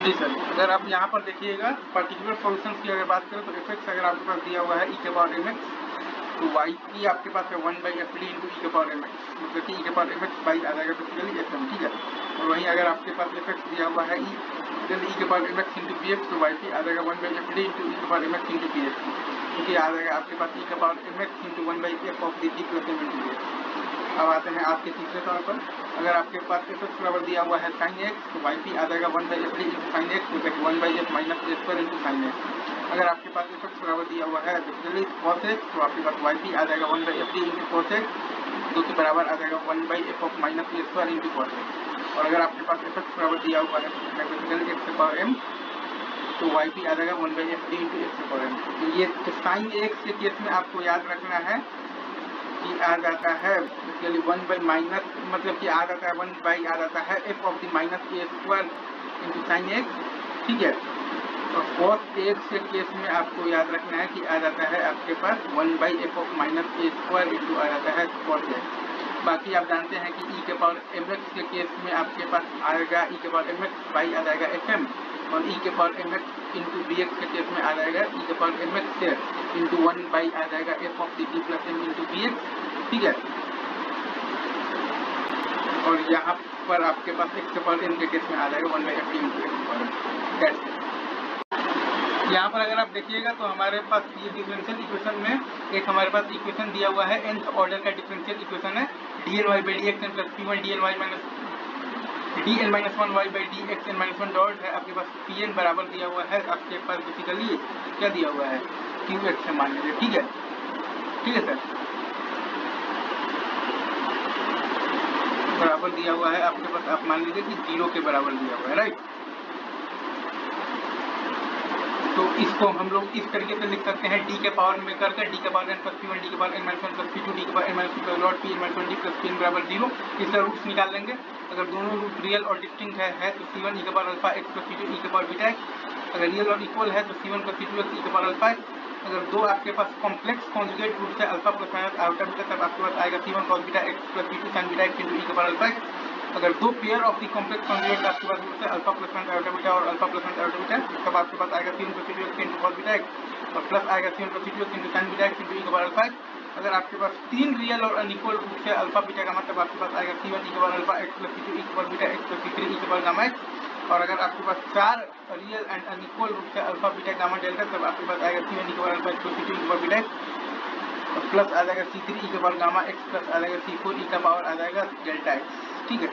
जी sir, अगर आप यहाँ पर देखिएगा पर्टिकुलर सॉल्यूशंस की अगर बात करें तो एफ एक्स अगर आपके पास दिया हुआ है ई के पावर एम एक्स, तो वाई पी आपके पास है 1/fd इंटू ई के पावर एम एक्स, मतलब कि ई के पावर एम एक्स बाई आ जाएगा बेसिकली एफ एम, ठीक है। और वहीं अगर आपके पास एफ एक्स दिया हुआ है ई के power M x into P X, तो वाई पी आ जाएगा 1/fd इंटू ई के power M x into P X, क्योंकि आ जाएगा आपके पास ई के power M x into 1/f of D T plus M into P X. अब आते हैं आपके तीसरे तौर पर, अगर आपके पास एफ एक्स बराबर दिया हुआ है साइन एक्स, तो वाई पी आ जाएगा 1/fd इंटू साइन एक्स, जो कि 1/f minus a square into sine x. अगर आपके पास एफ एक्स बराबर दिया हुआ है बेसिकली कॉस एक्स, तो आपके पास वाई पी आ जाएगा 1/fd इंटू कॉस एक्स, जो कि बराबर आ जाएगा 1/f of minus a square into cos x. और अगर आपके पास एफ एक्स बराबर दिया हुआ है बेसिकली एक्स पावर एम, तो वाई पी आ जाएगा 1/fd into x power M. तो ये तो साइन एक्स के केस में आपको याद रखना है कि आ जाता है बेसिकली 1 बाई माइनस, मतलब कि आ जाता है 1 बाई आ जाता है F of the minus a square into sine x, ठीक है। और कॉस एक्स के केस में आपको याद रखना है कि आ जाता है आपके पास 1 by f of minus a square into आ जाता है कॉस एक्स। बाकी आप जानते हैं कि ई के पावर एम एक्स के केस में आपके पास आएगा ई के पावर एम एक्स बाई आ जाएगा एफ एम, और ई के power M x into b x के केस में आ जाएगा ई के power M x square into 1 by आ जाएगा f of D T plus M into b x, ठीक है। और यहाँ पर आपके पास एक्स के पावर एम के केस में आ जाएगा 1/fd into x power M. यहाँ पर अगर आप देखिएगा तो हमारे पास ये डिफरेंशियल इक्वेशन में एक हमारे पास इक्वेशन दिया हुआ है, nth ऑर्डर का डिफरेंशियल इक्वेशन है D N Y by D X N plus P one D N Y minus D N minus one Y by D X N minus one dot है आपके पास P n बराबर दिया हुआ है आपके पास basically क्या दिया हुआ है क्यू एक्स से मान लीजिए, ठीक है, ठीक है सर, बराबर दिया हुआ है आपके पास, आप मान लीजिए कि 0 के बराबर दिया हुआ है, राइट। तो इसको हम लोग इस तरीके से लिख सकते हैं डी के पावर में करके डी के power n plus P one D के power n minus one plus p two D के power n minus two lot p n minus one D plus p n बराबर 0। इसका रूट्स निकाल लेंगे, अगर दोनों रूट रियल और डिस्टिंक्ट है तो सी वन ई के पावर अल्फा एक्स प्लस सी टू ई के पावर बीटा एक्स, अगर रियल और इक्वल है तो सी वन प्लस सी टू एक्स ई के पावर अल्फा एक्स। अगर दो आपके पास कॉम्प्लेक्स कॉन्जुगेट रूट है alpha plus minus iota beta, तब आपके पास आएगा सी one cos beta x plus सी two sine beta x into e के पावर अल्फा एक्स। अगर दो pair of the complex conjugate आपके पास रूट है alpha plus minus iota beta और alpha plus minus iota beta, तब आपके पास आएगा सी वन प्लस सी two x into cos beta x और प्लस आएगा सी वन प्लस सी two x into sine beta x into e के पावर अल्फा एक्स। अगर आपके पास तीन रियल और अनइक्वल रूट है अल्फा बीटा का मतलब आपके पास आएगा सी वन ई के पावर अल्फा एक्स प्लस सी टू ई के power beta x plus C three e के पावर गामा एक्स। और अगर आपके पास चार रियल एंड अनइक्वल रूट है अल्फा बीटा गामा डेल्टा, तब आपके पास आएगा सी वन ई के पावर अल्फा एक्स प्लस सी टू ई के पावर बीटा एक्स और प्लस आ जाएगा सी थ्री ई के पावर गामा एक्स प्लस आ जाएगा सी फोर ई का पावर आ जाएगा डेल्टा एक्स, ठीक है।